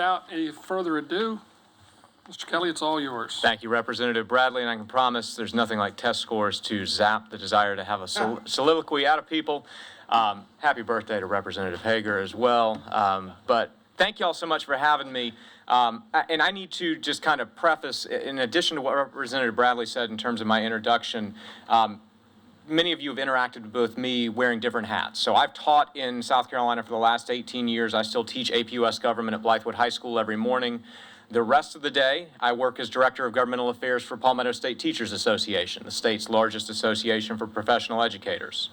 without any further ado, Mr. Kelly, it's all yours. Thank you, Representative Bradley, and I can promise there's nothing like test scores to zap the desire to have a soliloquy out of people. Happy birthday to Representative Hager as well. But thank you all so much for having me. And I need to just kind of preface, in addition to what Representative Bradley said in terms of my introduction, many of you have interacted with me wearing different hats. So I've taught in South Carolina for the last 18 years. I still teach AP US Government at Blythewood High School every morning. The rest of the day, I work as Director of Governmental Affairs for Palmetto State Teachers Association, the state's largest association for professional educators.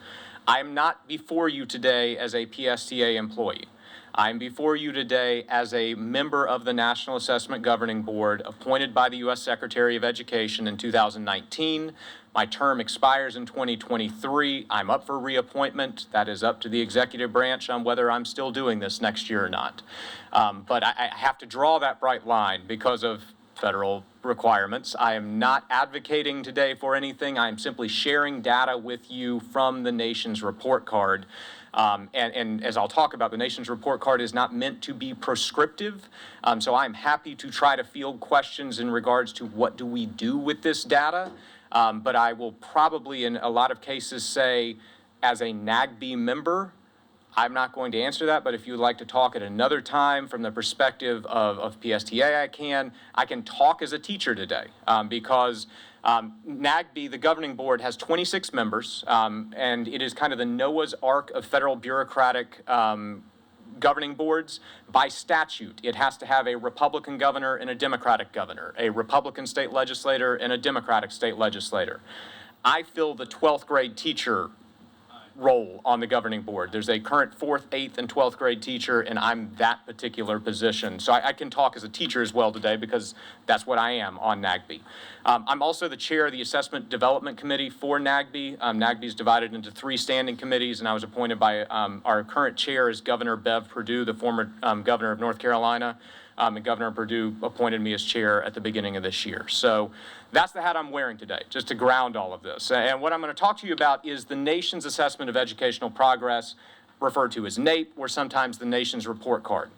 I am not before you today as a PSTA employee. I'm before you today as a member of the National Assessment Governing Board appointed by the U.S. Secretary of Education in 2019. My term expires in 2023. I'm up for reappointment. That is up to the executive branch on whether I'm still doing this next year or not. But I have to draw that bright line because of federal requirements. I am not advocating today for anything. I'm simply sharing data with you from the nation's report card. And as I'll talk about, the nation's report card is not meant to be prescriptive. So I'm happy to try to field questions in regards to what do we do with this data. But I will probably in a lot of cases say, as a NAEP member, I'm not going to answer that, but if you would like to talk at another time from the perspective of PSTA, I can talk as a teacher today because NAEP, the governing board, has 26 members, and it is kind of the Noah's Ark of federal bureaucratic governing boards. By statute, it has to have a Republican governor and a Democratic governor, a Republican state legislator and a Democratic state legislator. I fill the 12th grade teacher role on the governing board. There's a current 4th, 8th, and 12th grade teacher, and I'm that particular position. So I can talk as a teacher as well today because that's what I am on NAEP. I'm also the chair of the Assessment Development Committee for NAEP. NAEP is divided into 3 standing committees, and I was appointed by our current chair is Governor Bev Perdue, the former governor of North Carolina. And Governor Perdue appointed me as chair at the beginning of this year. So that's the hat I'm wearing today, just to ground all of this. And what I'm going to talk to you about is the nation's assessment of educational progress, referred to as NAEP, or sometimes the nation's report card.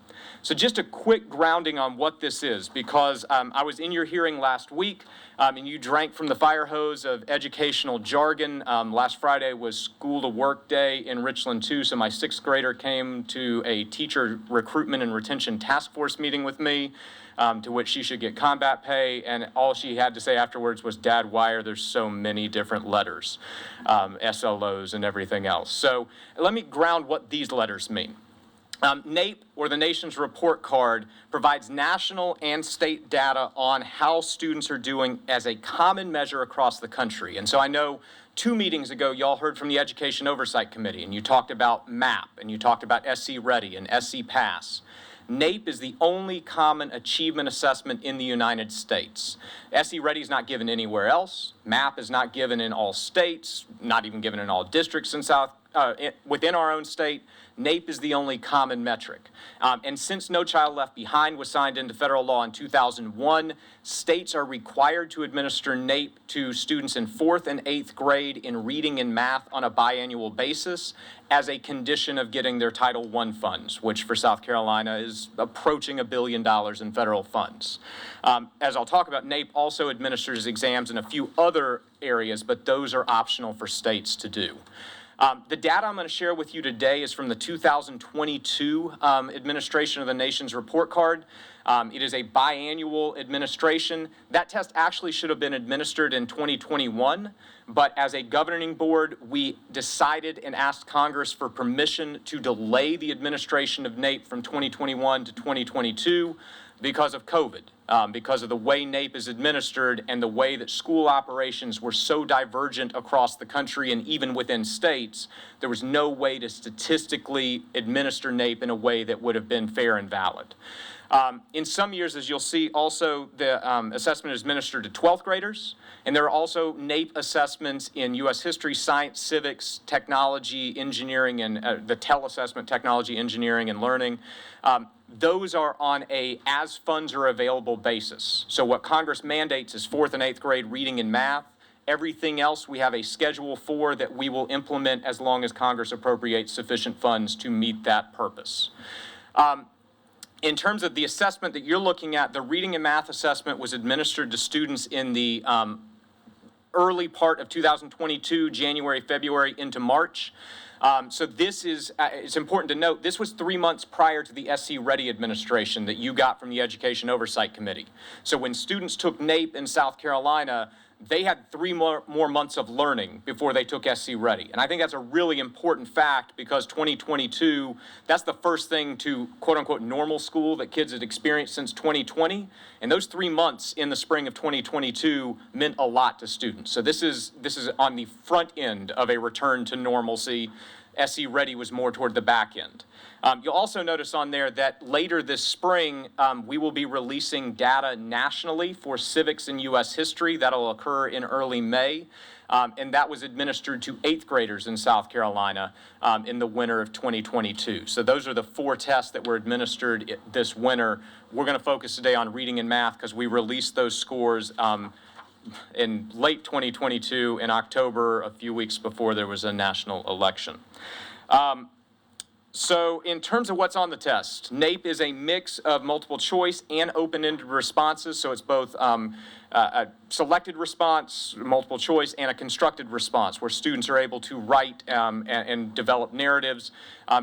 So just a quick grounding on what this is, because I was in your hearing last week, and you drank from the fire hose of educational jargon. Last Friday was School to Work Day in Richland, too, so my 6th grader came to a teacher recruitment and retention task force meeting with me, to which she should get combat pay, and all she had to say afterwards was, "Dad, why are there so many different letters, SLOs and everything else?" So let me ground what these letters mean. NAEP, or the nation's report card, provides national and state data on how students are doing as a common measure across the country. And so I know 2 meetings ago, y'all heard from the Education Oversight Committee, and you talked about MAP, and you talked about SC Ready and SC Pass. NAEP is the only common achievement assessment in the United States. SC Ready is not given anywhere else. MAP is not given in all states, not even given in all districts in within our own state. NAEP is the only common metric. And since No Child Left Behind was signed into federal law in 2001, states are required to administer NAEP to students in 4th and 8th grade in reading and math on a biannual basis as a condition of getting their Title I funds, which for South Carolina is approaching $1 billion in federal funds. As I'll talk about, NAEP also administers exams in a few other areas, but those are optional for states to do. The data I'm going to share with you today is from the 2022 administration of the nation's report card. It is a biannual administration. That test actually should have been administered in 2021, but as a governing board, we decided and asked Congress for permission to delay the administration of NAEP from 2021 to 2022 because of COVID, because of the way NAEP is administered and the way that school operations were so divergent across the country and even within states, there was no way to statistically administer NAEP in a way that would have been fair and valid. In some years, as you'll see, also the assessment is administered to 12th graders, and there are also NAEP assessments in U.S. history, science, civics, technology, engineering, and the TEL assessment, technology, engineering, and learning. Those are on a as funds are available basis. So what Congress mandates is 4th and 8th grade reading and math. Everything else we have a schedule for that we will implement as long as Congress appropriates sufficient funds to meet that purpose. In terms of the assessment that you're looking at, the reading and math assessment was administered to students in the early part of 2022, January, February into March. So this is, it's important to note, this was 3 months prior to the SC Ready administration that you got from the Education Oversight Committee. So when students took NAEP in South Carolina, they had 3 more months of learning before they took SC Ready. And I think that's a really important fact because 2022, that's the first thing to quote unquote normal school that kids had experienced since 2020. And those 3 months in the spring of 2022 meant a lot to students. So this is on the front end of a return to normalcy. SC Ready was more toward the back end. You'll also notice on there that later this spring, we will be releasing data nationally for civics and U.S. history. That'll occur in early May. And that was administered to 8th graders in South Carolina in the winter of 2022. So those are the 4 tests that were administered this winter. We're going to focus today on reading and math because we released those scores in late 2022 in October, a few weeks before there was a national election. So in terms of what's on the test, NAEP is a mix of multiple choice and open-ended responses. So it's both a selected response, multiple choice, and a constructed response where students are able to write and develop narratives.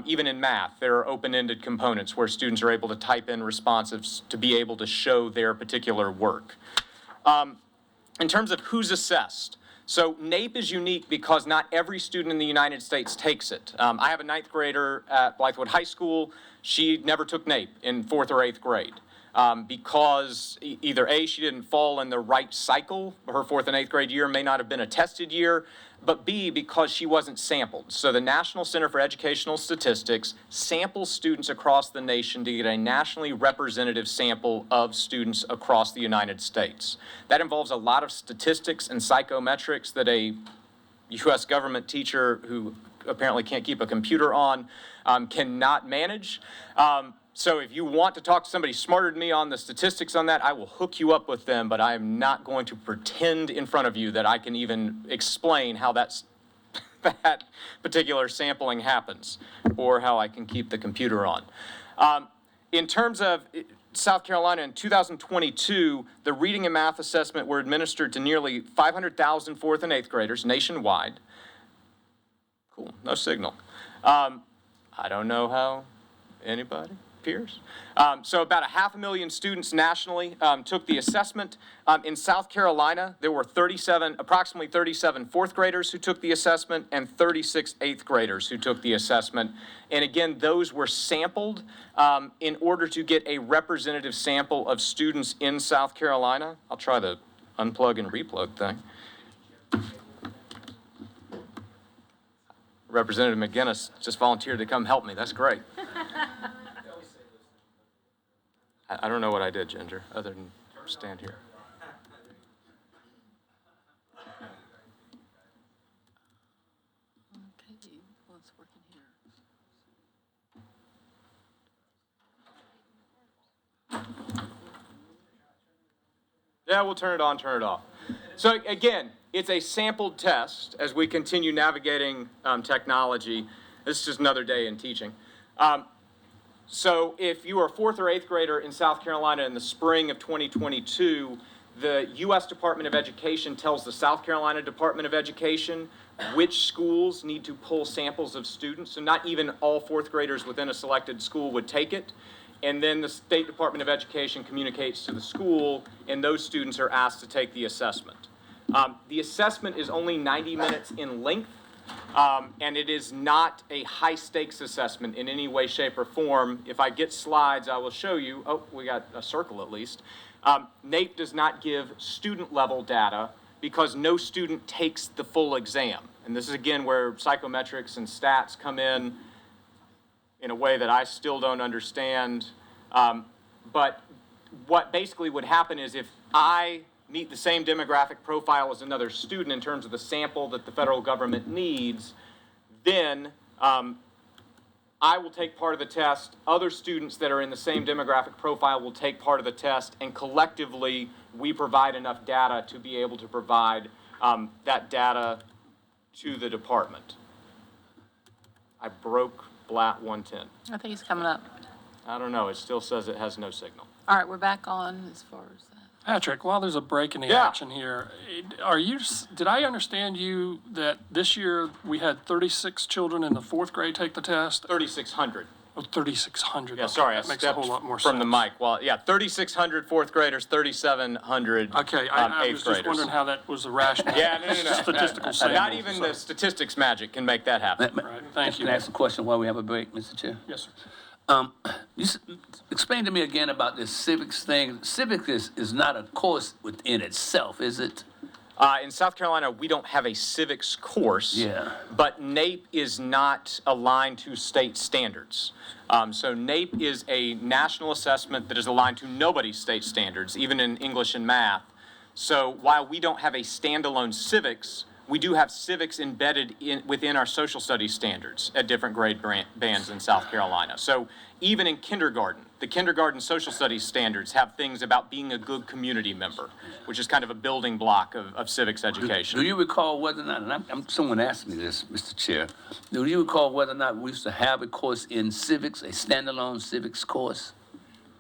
Even in math, there are open-ended components where students are able to type in responses to be able to show their particular work. In terms of who's assessed, so NAEP is unique because not every student in the United States takes it. I have a 9th grader at Blythewood High School. She never took NAEP in 4th or 8th grade because either A, she didn't fall in the right cycle. Her 4th and 8th grade year may not have been a tested year, but B, because she wasn't sampled. So the National Center for Educational Statistics samples students across the nation to get a nationally representative sample of students across the United States. That involves a lot of statistics and psychometrics that a U.S. government teacher who apparently can't keep a computer on cannot manage. So if you want to talk to somebody smarter than me on the statistics on that, I will hook you up with them, but I am not going to pretend in front of you that I can even explain how that particular sampling happens or how I can keep the computer on. In terms of South Carolina in 2022, the reading and math assessment were administered to nearly 500,000 4th and 8th graders nationwide. Cool, no signal. I don't know how anybody. So about 500,000 students nationally took the assessment. In South Carolina, there were approximately 37 4th graders who took the assessment and 36 8th graders who took the assessment. And again, those were sampled in order to get a representative sample of students in South Carolina. I'll try the unplug and replug thing. Representative McGinnis just volunteered to come help me. That's great. I don't know what I did, Ginger, other than stand here. Okay, well, it's working here. Yeah, we'll turn it on, turn it off. So again, it's a sampled test as we continue navigating technology. This is just another day in teaching. So if you are a 4th or 8th grader in South Carolina in the spring of 2022, the U.S. Department of Education tells the South Carolina Department of Education which schools need to pull samples of students. So not even all 4th graders within a selected school would take it. And then the State Department of Education communicates to the school, and those students are asked to take the assessment. The assessment is only 90 minutes in length. And it is not a high-stakes assessment in any way, shape, or form. If I get slides, I will show you. Oh, we got a circle at least. NAEP does not give student-level data because no student takes the full exam. And this is, again, where psychometrics and stats come in a way that I still don't understand. But what basically would happen is if I meet the same demographic profile as another student in terms of the sample that the federal government needs, then I will take part of the test. Other students that are in the same demographic profile will take part of the test, and collectively we provide enough data to be able to provide that data to the department. I broke Blat 110. I think he's coming up. I don't know. It still says it has no signal. All right, we're back on as far as that. Patrick, while there's a break in the Yeah. action here, did I understand you that this year we had 36 children in the fourth grade take the test? 3,600. Oh, 3,600. Yeah, Okay, sorry, I that makes a stepped whole lot more from the sense. mic. Well, yeah, 3,600 fourth graders, 3,700 Okay, I eighth was just graders. wondering how that was a rational. Yeah, no. Statistical sample. Not even the statistics magic can make that happen. Right, thank you. Can I ask a question while we have a break, Mr. Chair? Yes, sir. Explain to me again about this civics thing. Civics is not a course within itself, is it? In South Carolina, we don't have a civics course. Yeah. But NAEP is not aligned to state standards. So NAEP is a national assessment that is aligned to nobody's state standards, even in English and math. So while we don't have a standalone civics, we do have civics embedded within our social studies standards at different grade bands in South Carolina. So even in kindergarten, the kindergarten social studies standards have things about being a good community member, which is kind of a building block of civics education. Do you recall whether or not, and someone asked me this, Mr. Chair, do you recall whether or not we used to have a course in civics, a standalone civics course?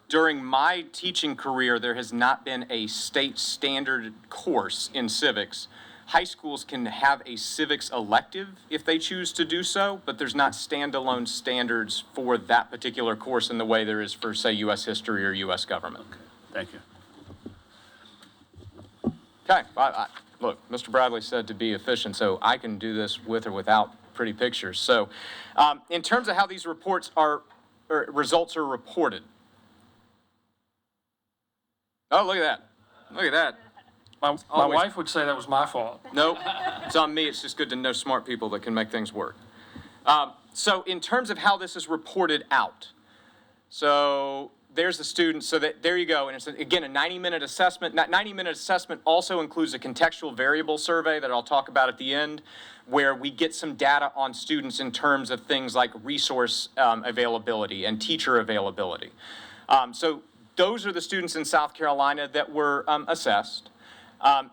During my teaching career, there has not been a state standard course in civics. High schools can have a civics elective if they choose to do so, but there's not standalone standards for that particular course in the way there is for, say, U.S. history or U.S. government. Thank you. Okay, look, Mr. Bradley said to be efficient, so I can do this with or without pretty pictures. So in terms of how these results are reported. Oh, look at that. Look at that. My Always. wife would say that was my fault. Nope, it's on me. It's just good to know smart people that can make things work. So in terms of how this is reported out, so there's the student, so there you go. And it's, again, a 90-minute assessment. That 90-minute assessment also includes a contextual variable survey that I'll talk about at the end, where we get some data on students in terms of things like resource availability and teacher availability. So those are the students in South Carolina that were assessed.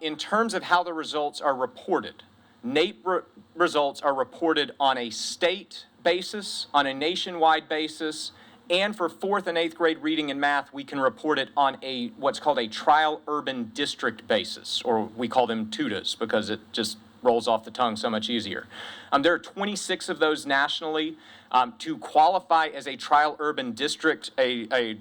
In terms of how the results are reported, NAEP results are reported on a state basis, on a nationwide basis, and for 4th and 8th grade reading and math, we can report it on a what's called a trial urban district basis, or we call them TUDAs because it just rolls off the tongue so much easier. There are 26 of those nationally. To qualify as a trial urban district, a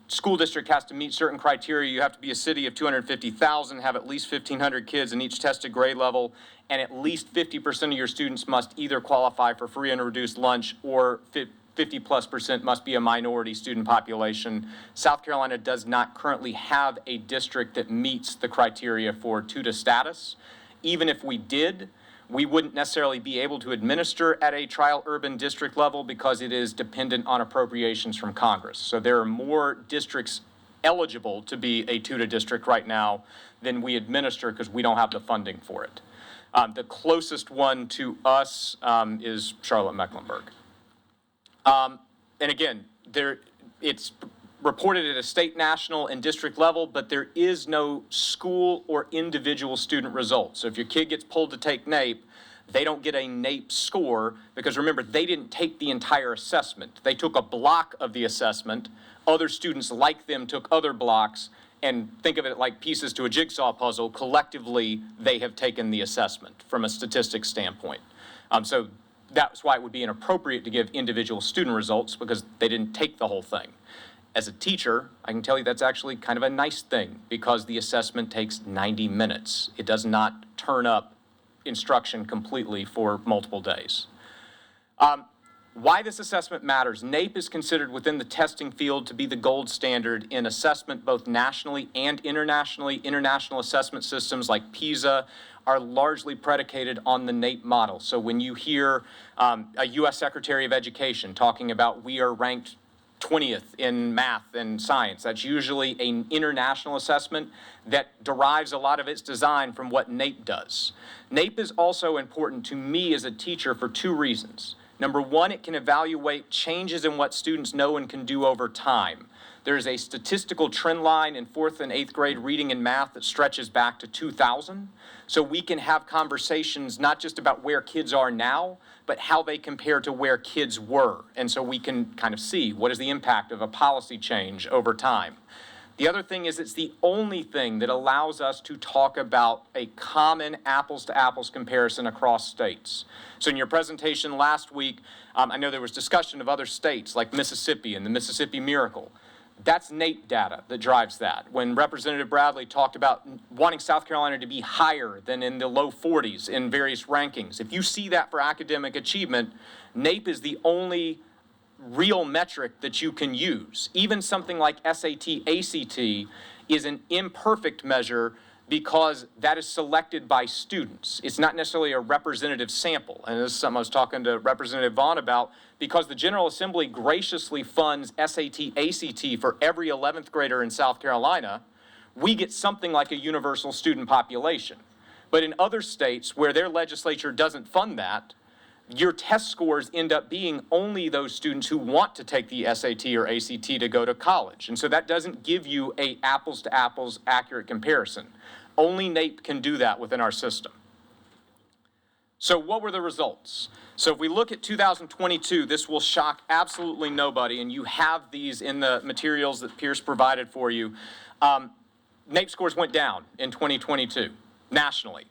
school district has to meet certain criteria. You have to be a city of 250,000, have at least 1,500 kids in each tested grade level, and at least 50% of your students must either qualify for free and reduced lunch or 50+% must be a minority student population. South Carolina does not currently have a district that meets the criteria for TUDA status. Even if we did, we wouldn't necessarily be able to administer at a trial urban district level because it is dependent on appropriations from Congress. So there are more districts eligible to be a TUDA district right now than we administer because we don't have the funding for it. The closest one to us is Charlotte-Mecklenburg. And again, it's reported at a state, national, and district level, but there is no school or individual student result. So if your kid gets pulled to take NAEP, they don't get a NAEP score because remember, they didn't take the entire assessment. They took a block of the assessment. Other students like them took other blocks, and think of it like pieces to a jigsaw puzzle. Collectively, they have taken the assessment from a statistics standpoint. So that's why it would be inappropriate to give individual student results because they didn't take the whole thing. As a teacher, I can tell you that's actually kind of a nice thing because the assessment takes 90 minutes. It does not turn up instruction completely for multiple days. Why this assessment matters, NAEP is considered within the testing field to be the gold standard in assessment both nationally and internationally. International assessment systems like PISA are largely predicated on the NAEP model. So when you hear a U.S. Secretary of Education talking about we are ranked 20th in math and science, that's usually an international assessment that derives a lot of its design from what NAEP does. NAEP is also important to me as a teacher for two reasons. Number one, it can evaluate changes in what students know and can do over time. There is a statistical trend line in 4th and 8th grade reading and math that stretches back to 2000. So we can have conversations not just about where kids are now, but how they compare to where kids were. And so we can kind of see what is the impact of a policy change over time. The other thing is it's the only thing that allows us to talk about a common apples-to-apples comparison across states. So in your presentation last week, I know there was discussion of other states like Mississippi and the Mississippi Miracle. That's NAEP data that drives that. When Representative Bradley talked about wanting South Carolina to be higher than in the low 40s in various rankings, if you see that for academic achievement, NAEP is the only real metric that you can use. Even something like SAT, ACT is an imperfect measure because that is selected by students. It's not necessarily a representative sample. And this is something I was talking to Representative Vaughn about, because the General Assembly graciously funds SAT, ACT for every 11th grader in South Carolina, we get something like a universal student population. But in other states where their legislature doesn't fund that, your test scores end up being only those students who want to take the SAT or ACT to go to college. And so that doesn't give you a apples-to-apples accurate comparison. Only NAEP can do that within our system. So what were the results? So if we look at 2022, this will shock absolutely nobody, and you have these in the materials that Pierce provided for you. NAEP scores went down in 2022 nationally.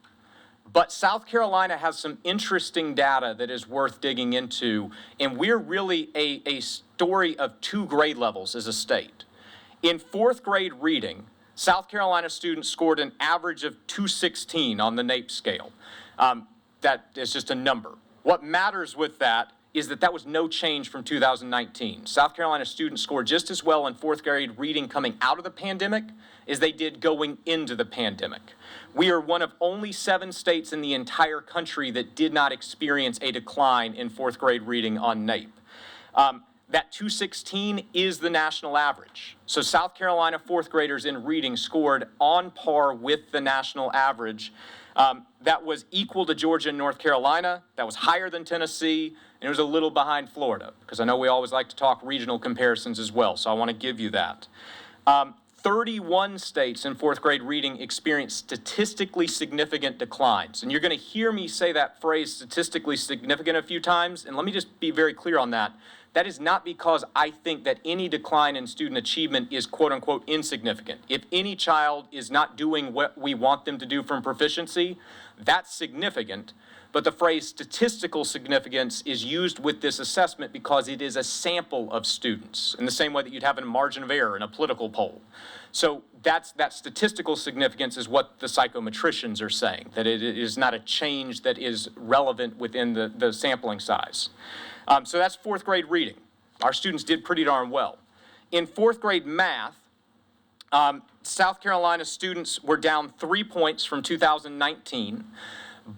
But South Carolina has some interesting data that is worth digging into, and we're really a story of 2 grade levels as a state. In 4th grade reading, South Carolina students scored an average of 216 on the NAEP scale. That is just a number. What matters with that is that that was no change from 2019. South Carolina students scored just as well in 4th grade reading coming out of the pandemic as they did going into the pandemic. We are one of only 7 states in the entire country that did not experience a decline in 4th grade reading on NAEP. That 216 is the national average. So South Carolina 4th graders in reading scored on par with the national average. That was equal to Georgia and North Carolina. That was higher than Tennessee, and it was a little behind Florida, because I know we always like to talk regional comparisons as well, so I want to give you that. 31 states in 4th grade reading experienced statistically significant declines. And you're going to hear me say that phrase statistically significant a few times, and let me just be very clear on that. That is not because I think that any decline in student achievement is quote-unquote insignificant. If any child is not doing what we want them to do from proficiency, that's significant. But the phrase statistical significance is used with this assessment because it is a sample of students, in the same way that you'd have a margin of error in a political poll. So that statistical significance is what the psychometricians are saying, that it is not a change that is relevant within the sampling size. So that's 4th grade reading. Our students did pretty darn well. In 4th grade math, South Carolina students were down 3 points from 2019,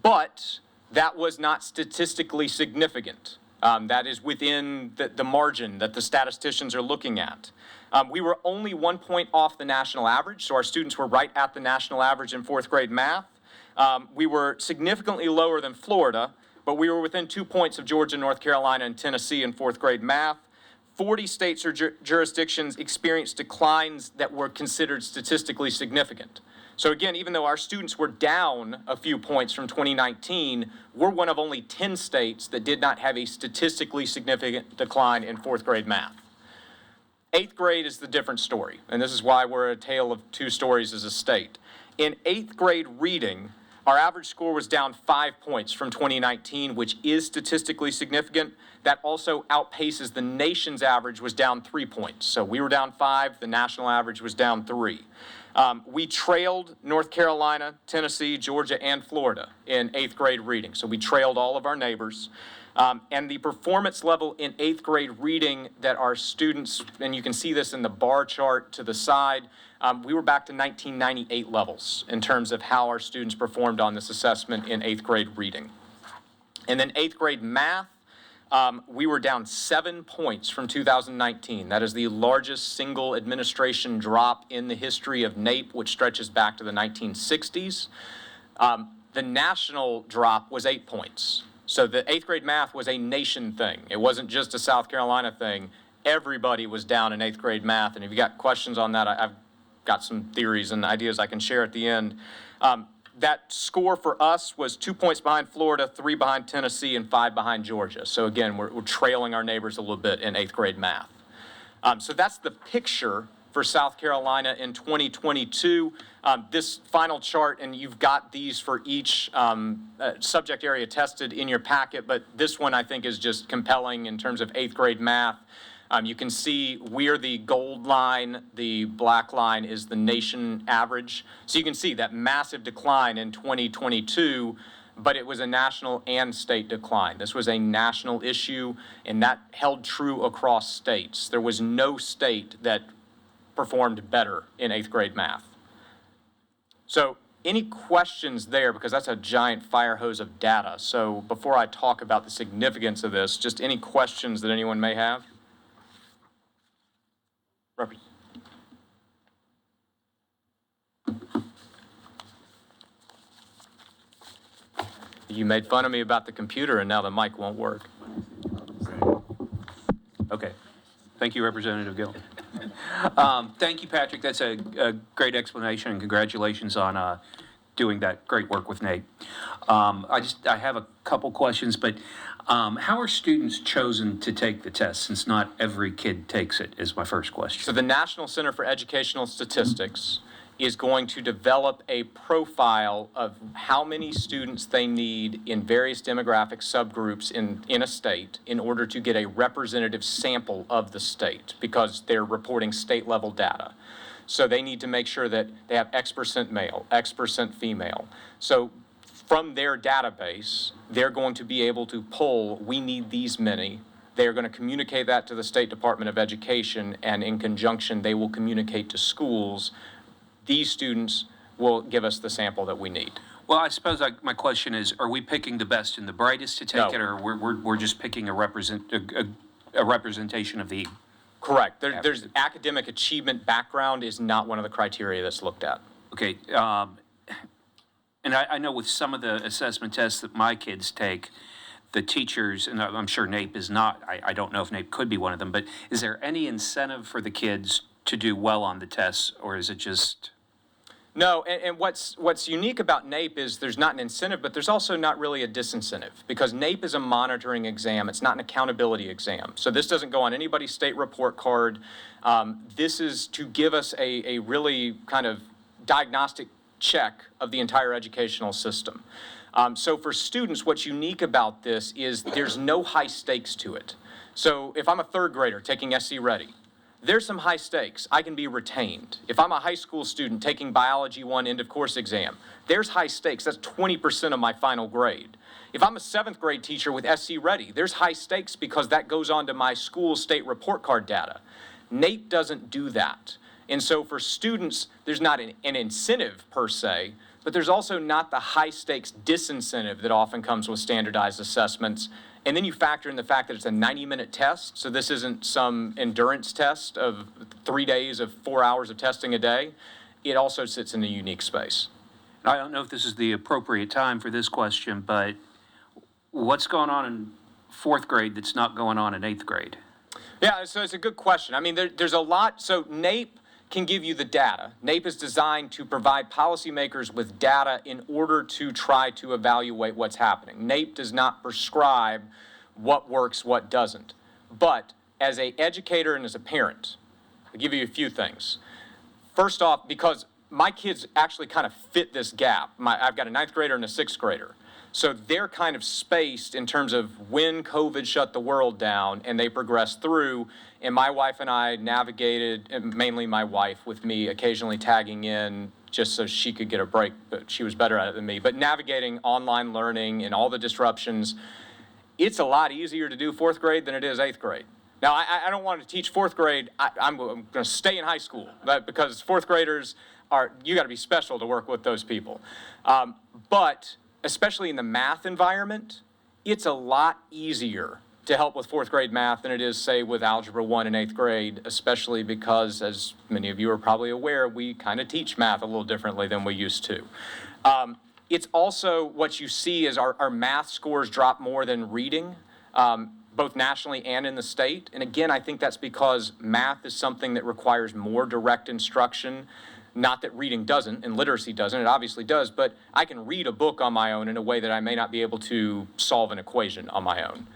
but that was not statistically significant. That is within the margin that the statisticians are looking at. We were only 1 point off the national average, so our students were right at the national average in 4th grade math. We were significantly lower than Florida, but we were within 2 points of Georgia, North Carolina, and Tennessee in 4th grade math. 40 states or jurisdictions experienced declines that were considered statistically significant. So again, even though our students were down a few points from 2019, we're one of only 10 states that did not have a statistically significant decline in 4th grade math. 8th grade is the different story, and this is why we're a tale of 2 stories as a state. In 8th grade reading, our average score was down 5 points from 2019, which is statistically significant. That also outpaces the nation's average, was down 3 points. So we were down 5, the national average was down 3. We trailed North Carolina, Tennessee, Georgia, and Florida in 8th grade reading. So we trailed all of our neighbors. And the performance level in 8th grade reading that our students, and you can see this in the bar chart to the side, we were back to 1998 levels in terms of how our students performed on this assessment in 8th grade reading. And then 8th grade math, we were down 7 points from 2019. That is the largest single administration drop in the history of NAEP, which stretches back to the 1960s. The national drop was 8 points. So the 8th grade math was a nation thing. It wasn't just a South Carolina thing. everybody was down in 8th grade math. And if you got questions on that, I've got some theories and ideas I can share at the end. That score for us was 2 points behind Florida, 3 behind Tennessee, and 5 behind Georgia. So again, we're trailing our neighbors a little bit in 8th grade math. So that's the picture for South Carolina in 2022. This final chart, and you've got these for each subject area tested in your packet, but this one I think is just compelling in terms of 8th grade math. You can see we're the gold line, the black line is the nation average. So you can see that massive decline in 2022, but it was a national and state decline. This was a national issue, and that held true across states. There was no state that performed better in 8th grade math. So any questions there, because that's a giant fire hose of data. So before I talk about the significance of this, just any questions that anyone may have? You made fun of me about the computer, and now the mic won't work. Okay. Thank you, Representative Gill. Thank you, Patrick. That's a great explanation, and congratulations on doing that great work with NAEP. I have a couple questions, but how are students chosen to take the test, since not every kid takes it, is my first question. So the National Center for Educational Statistics is going to develop a profile of how many students they need in various demographic subgroups in a state in order to get a representative sample of the state, because they're reporting state level data. So they need to make sure that they have X% male, X% female. So from their database, they're going to be able to pull, we need these many. They're going to communicate that to the State Department of Education, and in conjunction, they will communicate to schools. These students will give us the sample that we need. Well, I suppose my question is, are we picking the best and the brightest to take No. it, or we're just picking a representation of the... Correct. There's academic achievement background is not one of the criteria that's looked at. Okay, and I know with some of the assessment tests that my kids take, the teachers, and I'm sure NAEP is not, I don't know if NAEP could be one of them, but is there any incentive for the kids to do well on the tests, or is it just... No, and what's unique about NAEP is there's not an incentive, but there's also not really a disincentive, because NAEP is a monitoring exam. It's not an accountability exam. So this doesn't go on anybody's state report card. This is to give us a really kind of diagnostic check of the entire educational system. So for students, what's unique about this is there's no high stakes to it. So if I'm a third grader taking SC Ready, there's some high stakes. I can be retained. If I'm a high school student taking Biology 1 end of course exam, there's high stakes. That's 20% of my final grade. If I'm a 7th grade teacher with SC Ready, there's high stakes because that goes on to my school state report card data. NAEP doesn't do that. And so for students, there's not an incentive per se, but there's also not the high stakes disincentive that often comes with standardized assessments. And then you factor in the fact that it's a 90-minute test, so this isn't some endurance test of 3 days of 4 hours of testing a day. It also sits in a unique space. I don't know if this is the appropriate time for this question, but what's going on in 4th grade that's not going on in 8th grade? Yeah, so it's a good question. I mean, there's a lot. So NAEP can give you the data. NAEP is designed to provide policymakers with data in order to try to evaluate what's happening. NAEP does not prescribe what works, what doesn't. But as an educator and as a parent, I'll give you a few things. First off, because my kids actually kind of fit this gap. I've got a 9th grader and a 6th grader. So they're kind of spaced in terms of when COVID shut the world down and they progressed through. And my wife and I navigated, and mainly my wife with me occasionally tagging in just so she could get a break, but she was better at it than me. But navigating online learning and all the disruptions, it's a lot easier to do 4th grade than it is 8th grade. Now, I don't want to teach 4th grade. I'm going to stay in high school because 4th graders you got to be special to work with those people. But especially in the math environment, it's a lot easier to help with 4th grade math than it is, say, with Algebra 1 in 8th grade, especially because, as many of you are probably aware, we kind of teach math a little differently than we used to. It's also what you see is our math scores drop more than reading. both nationally and in the state. And again, I think that's because math is something that requires more direct instruction. Not that reading doesn't and literacy doesn't, it obviously does, but I can read a book on my own in a way that I may not be able to solve an equation on my own.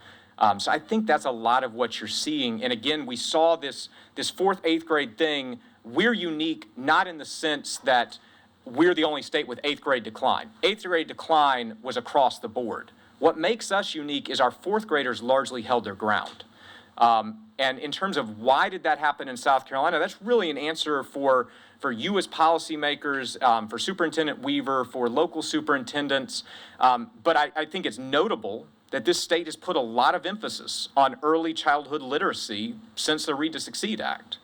So I think that's a lot of what you're seeing. And again, we saw this fourth, eighth grade thing. We're unique, not in the sense that we're the only state with eighth grade decline. Eighth grade decline was across the board. What makes us unique is our fourth graders largely held their ground. And in terms of why did that happen in South Carolina, that's really an answer for you as policymakers, for Superintendent Weaver, for local superintendents. But I think it's notable that this state has put a lot of emphasis on early childhood literacy since the Read to Succeed Act.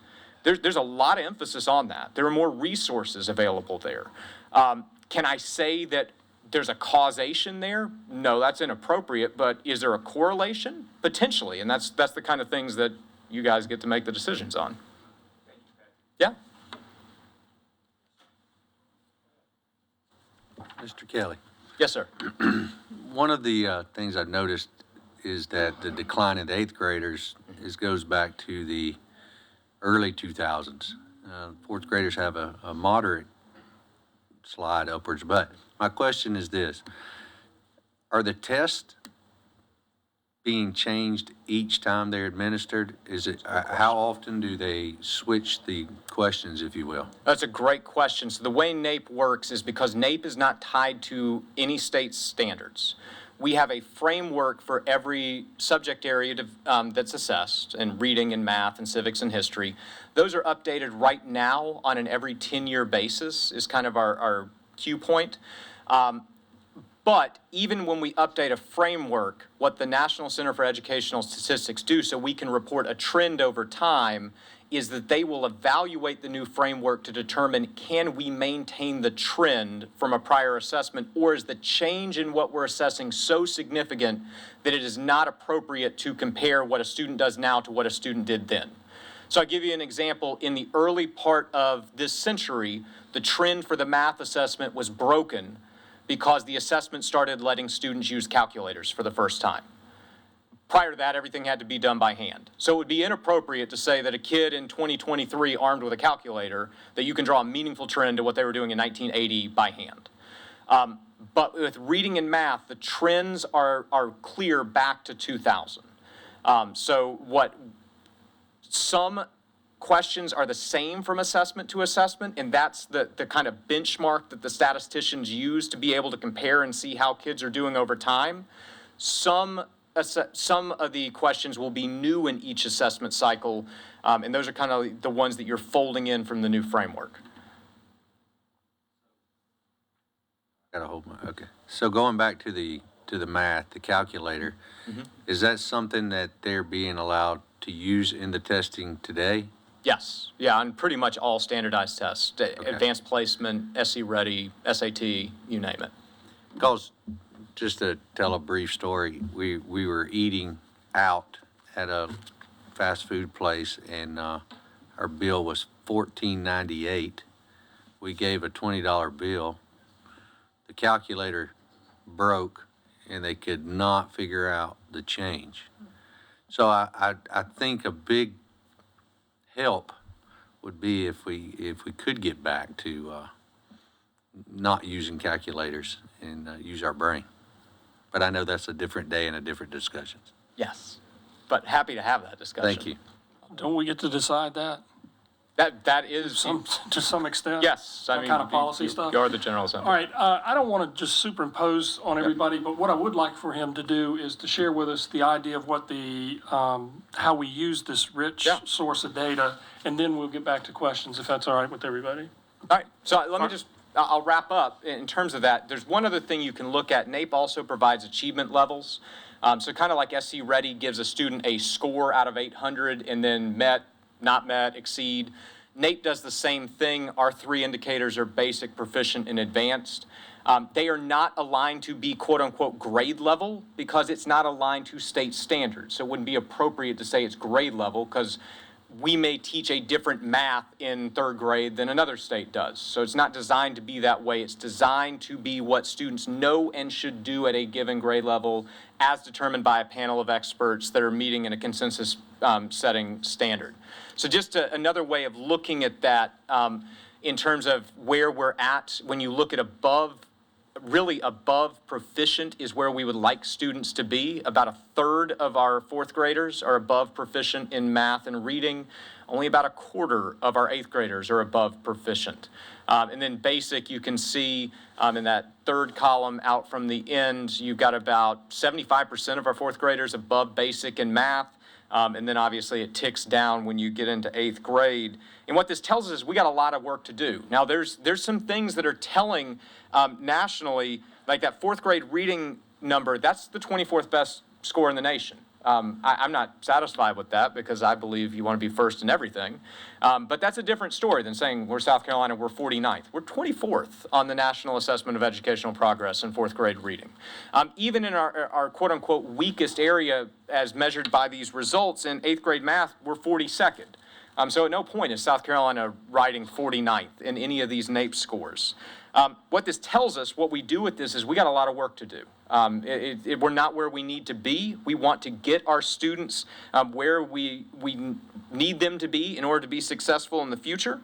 There's a lot of emphasis on that. There are more resources available there. Can I say that there's a causation there? No, that's inappropriate, but is there a correlation? Potentially, and that's the kind of things that you guys get to make the decisions on. Yeah? Mr. Kelly, Yes, sir. one of the things I've noticed is that the decline in the eighth graders goes back to the early 2000s. Fourth graders have a moderate slide upwards, but my question is this. Are the tests being changed each time they're administered? Is it, how often do they switch the questions, if you will? That's a great question. So the way NAEP works is because NAEP is not tied to any state's standards. We have a framework for every subject area that's assessed, in reading and math and civics and history. Those are updated right now on an every 10-year basis is kind of our cue point. But even when we update a framework, what the National Center for Educational Statistics do so we can report a trend over time is that they will evaluate the new framework to determine, can we maintain the trend from a prior assessment, or is the change in what we're assessing so significant that it is not appropriate to compare what a student does now to what a student did then. So I'll give you an example. In the early part of this century, the trend for the math assessment was broken because the assessment started letting students use calculators for the first time. Prior to that, everything had to be done by hand. So it would be inappropriate to say that a kid in 2023 armed with a calculator, that you can draw a meaningful trend to what they were doing in 1980 by hand. But with reading and math, the trends are clear back to 2000. So what some questions are the same from assessment to assessment, and that's the kind of benchmark that the statisticians use to be able to compare and see how kids are doing over time. Some of the questions will be new in each assessment cycle, and those are kind of the ones that you're folding in from the new framework. Gotta hold my, okay. So going back to the math, the calculator, is that something that they're being allowed to use in the testing today? Yes, yeah, on pretty much all standardized tests, advanced placement, SE Ready, SAT, you name it. Because, just to tell a brief story, we were eating out at a fast food place, and our bill was $14.98. We gave a $20 bill. The calculator broke, and they could not figure out the change. So I think a big help would be if we could get back to not using calculators and use our brain. But I know that's a different day and a different discussion. Yes, but happy to have that discussion. Thank you. Don't we get to decide that That is, to some extent? yes. That kind of policy stuff? You are the General Assembly. All right, I don't want to just superimpose on everybody, but what I would like for him to do is to share with us the idea of what the, how we use this rich Yeah. source of data, and then we'll get back to questions, if that's all right with everybody. All right, so let me just, I'll wrap up in terms of that. There's one other thing you can look at. NAEP also provides achievement levels. So kind of like SC Ready gives a student a score out of 800 and then met, not met, exceed. NAEP does the same thing. Our three indicators are basic, proficient, and advanced. They are not aligned to be quote unquote grade level because it's not aligned to state standards. So it wouldn't be appropriate to say it's grade level because we may teach a different math in third grade than another state does. So it's not designed to be that way. It's designed to be what students know and should do at a given grade level as determined by a panel of experts that are meeting in a consensus setting standard. So just another way of looking at that in terms of where we're at when you look at really above proficient is where we would like students to be. About a third of our fourth graders are above proficient in math and reading. Only about a quarter of our eighth graders are above proficient. And then basic, you can see in that third column out from the end, you've got about 75% of our fourth graders above basic in math. And then obviously it ticks down when you get into eighth grade. And what this tells us is we got a lot of work to do. Now there's some things that are telling nationally, like that fourth grade reading number, that's the 24th best score in the nation. I'm not satisfied with that because I believe you want to be first in everything. But that's a different story than saying we're South Carolina, we're 49th. We're 24th on the National Assessment of Educational Progress in fourth grade reading. Even in our quote unquote weakest area as measured by these results in eighth grade math, we're 42nd. So at no point is South Carolina riding 49th in any of these NAEP scores. What this tells us, what we do with this is we got a lot of work to do. We're not where we need to be. We want to get our students where we need them to be in order to be successful in the future.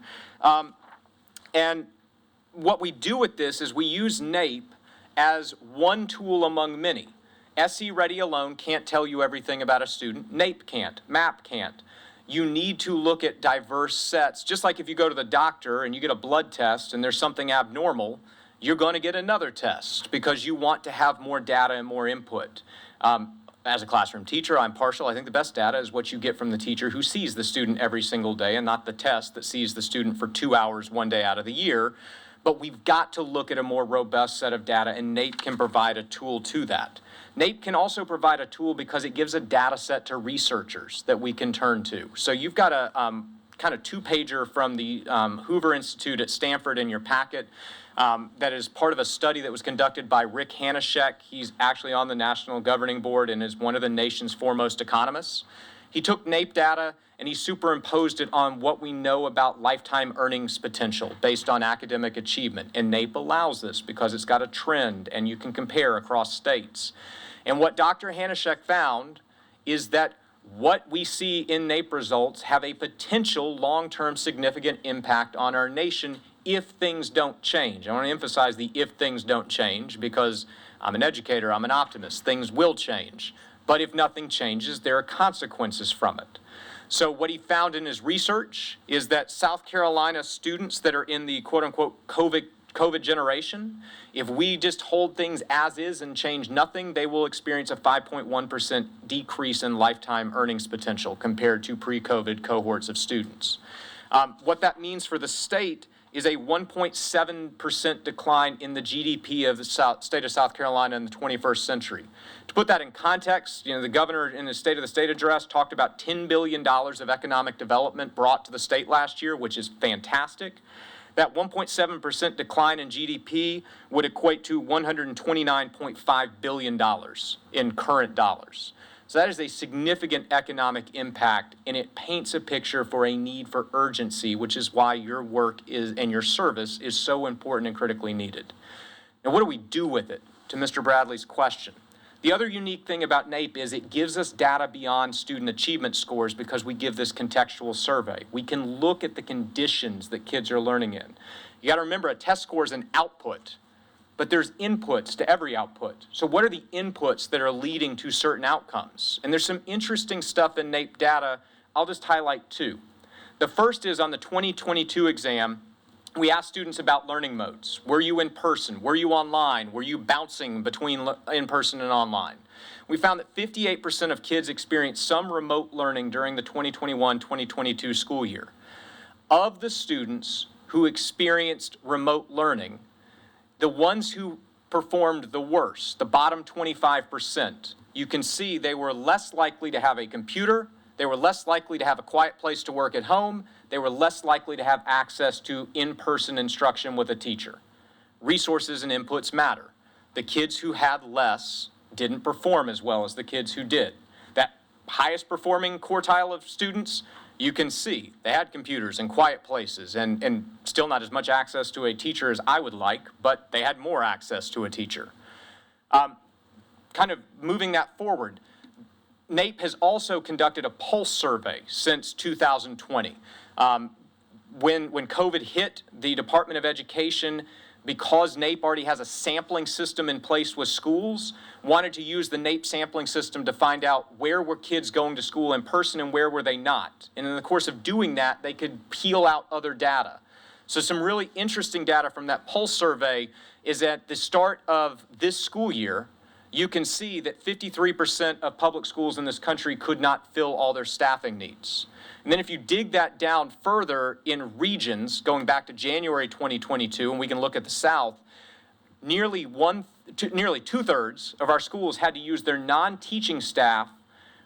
And what we do with this is we use NAEP as one tool among many. SE Ready alone can't tell you everything about a student. NAEP can't. MAP can't. You need to look at diverse sets. Just like if you go to the doctor and you get a blood test and there's something abnormal, you're going to get another test because you want to have more data and more input. As a classroom teacher, I'm partial. I think the best data is what you get from the teacher who sees the student every single day and not the test that sees the student for 2 hours one day out of the year. But we've got to look at a more robust set of data, and NAEP can provide a tool to that. NAEP can also provide a tool because it gives a data set to researchers that we can turn to. So you've got a kind of two-pager from the Hoover Institute at Stanford in your packet that is part of a study that was conducted by Rick Hanashek. He's actually on the National Governing Board and is one of the nation's foremost economists. He took NAEP data and he superimposed it on what we know about lifetime earnings potential based on academic achievement. And NAEP allows this because it's got a trend and you can compare across states. And what Dr. Hanashek found is that what we see in NAEP results have a potential long-term significant impact on our nation if things don't change. I want to emphasize the if things don't change because I'm an educator, I'm an optimist. Things will change. But if nothing changes, there are consequences from it. So what he found in his research is that South Carolina students that are in the quote-unquote COVID generation, if we just hold things as is and change nothing, they will experience a 5.1% decrease in lifetime earnings potential compared to pre-COVID cohorts of students. What that means for the state is a 1.7% decline in the GDP of the state of South Carolina in the 21st century. To put that in context, the governor in his State of the State address talked about $10 billion of economic development brought to the state last year, which is fantastic. That 1.7% decline in GDP would equate to $129.5 billion in current dollars. So that is a significant economic impact, and it paints a picture for a need for urgency, which is why your work and your service is so important and critically needed. Now, what do we do with it? To Mr. Bradley's question. The other unique thing about NAEP is it gives us data beyond student achievement scores because we give this contextual survey. We can look at the conditions that kids are learning in. You got to remember, a test score is an output, but there's inputs to every output. So what are the inputs that are leading to certain outcomes? And there's some interesting stuff in NAEP data. I'll just highlight two. The first is on the 2022 exam, we asked students about learning modes. Were you in person? Were you online? Were you bouncing between in-person and online? We found that 58% of kids experienced some remote learning during the 2021-2022 school year. Of the students who experienced remote learning, the ones who performed the worst, the bottom 25%, you can see they were less likely to have a computer, they were less likely to have a quiet place to work at home, they were less likely to have access to in-person instruction with a teacher. Resources and inputs matter. The kids who had less didn't perform as well as the kids who did. That highest performing quartile of students, you can see they had computers in quiet places and still not as much access to a teacher as I would like, but they had more access to a teacher. Kind of moving that forward, NAEP has also conducted a pulse survey since 2020. When COVID hit, the Department of Education, because NAEP already has a sampling system in place with schools, wanted to use the NAEP sampling system to find out where were kids going to school in person and where were they not. And in the course of doing that, they could peel out other data. So some really interesting data from that pulse survey is at the start of this school year, you can see that 53% of public schools in this country could not fill all their staffing needs. And then if you dig that down further in regions, going back to January 2022, and we can look at the South, nearly 2/3 of our schools had to use their non-teaching staff